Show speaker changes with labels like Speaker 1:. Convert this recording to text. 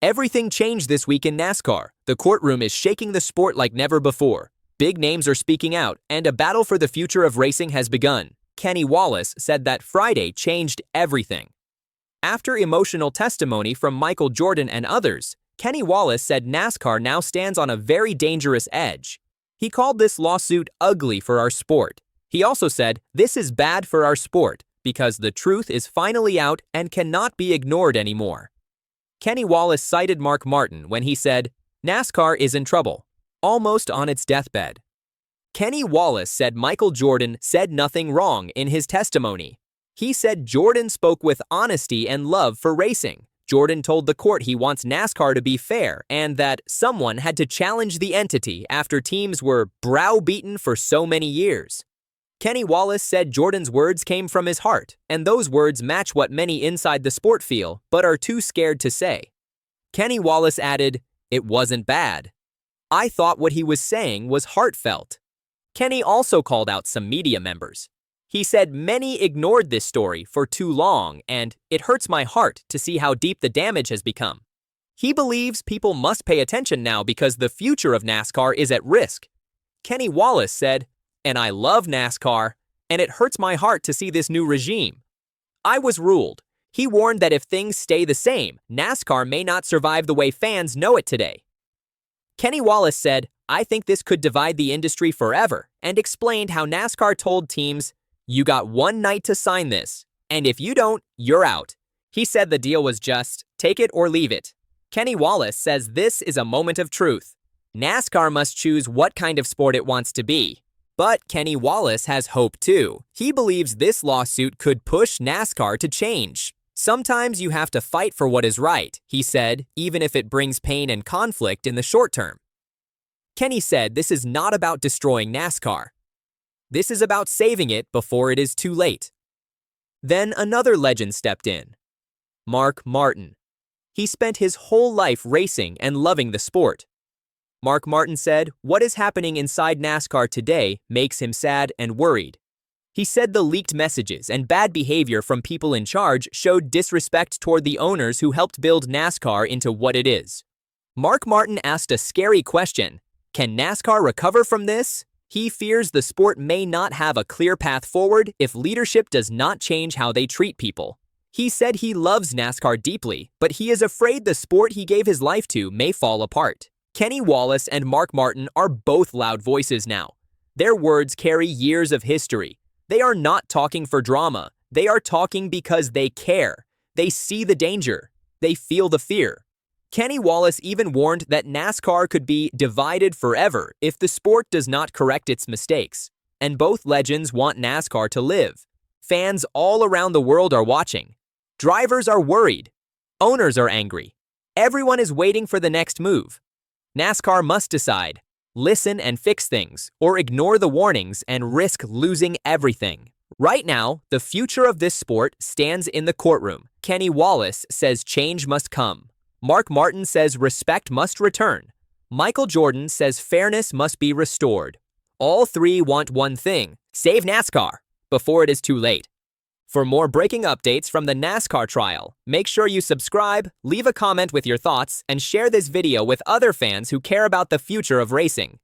Speaker 1: Everything changed this week in NASCAR. The courtroom is shaking the sport like never before. Big names are speaking out, and a battle for the future of racing has begun. Kenny Wallace said that Friday changed everything. After emotional testimony from Michael Jordan and others, Kenny Wallace said NASCAR now stands on a very dangerous edge. He called this lawsuit ugly for our sport. He also said, "This is bad for our sport because the truth is finally out and cannot be ignored anymore." Kenny Wallace cited Mark Martin when he said, "NASCAR is in trouble, almost on its deathbed." Kenny Wallace said Michael Jordan said nothing wrong in his testimony. He said Jordan spoke with honesty and love for racing. Jordan told the court he wants NASCAR to be fair and that someone had to challenge the entity after teams were browbeaten for so many years. Kenny Wallace said Jordan's words came from his heart, and those words match what many inside the sport feel but are too scared to say. Kenny Wallace added, "It wasn't bad. I thought what he was saying was heartfelt." Kenny also called out some media members. He said many ignored this story for too long, and it hurts my heart to see how deep the damage has become. He believes people must pay attention now because the future of NASCAR is at risk. Kenny Wallace said, "And I love NASCAR, and it hurts my heart to see this new regime. I was ruled." He warned that if things stay the same, NASCAR may not survive the way fans know it today. Kenny Wallace said, "I think this could divide the industry forever," and explained how NASCAR told teams, "You got one night to sign this, and if you don't, you're out." He said the deal was just, take it or leave it. Kenny Wallace says this is a moment of truth. NASCAR must choose what kind of sport it wants to be. But Kenny Wallace has hope too. He believes this lawsuit could push NASCAR to change. "Sometimes you have to fight for what is right," he said, "even if it brings pain and conflict in the short term." Kenny said this is not about destroying NASCAR. This is about saving it before it is too late. Then another legend stepped in. Mark Martin. He spent his whole life racing and loving the sport. Mark Martin said what is happening inside NASCAR today makes him sad and worried. He said the leaked messages and bad behavior from people in charge showed disrespect toward the owners who helped build NASCAR into what it is. Mark Martin asked a scary question. Can NASCAR recover from this? He fears the sport may not have a clear path forward if leadership does not change how they treat people. He said he loves NASCAR deeply, but he is afraid the sport he gave his life to may fall apart. Kenny Wallace and Mark Martin are both loud voices now. Their words carry years of history. They are not talking for drama. They are talking because they care. They see the danger. They feel the fear. Kenny Wallace even warned that NASCAR could be divided forever if the sport does not correct its mistakes. And both legends want NASCAR to live. Fans all around the world are watching. Drivers are worried. Owners are angry. Everyone is waiting for the next move. NASCAR must decide, listen and fix things, or ignore the warnings and risk losing everything. Right now, the future of this sport stands in the courtroom. Kenny Wallace says change must come. Mark Martin says respect must return. Michael Jordan says fairness must be restored. All three want one thing: save NASCAR before it is too late. For more breaking updates from the NASCAR trial, make sure you subscribe, leave a comment with your thoughts, and share this video with other fans who care about the future of racing.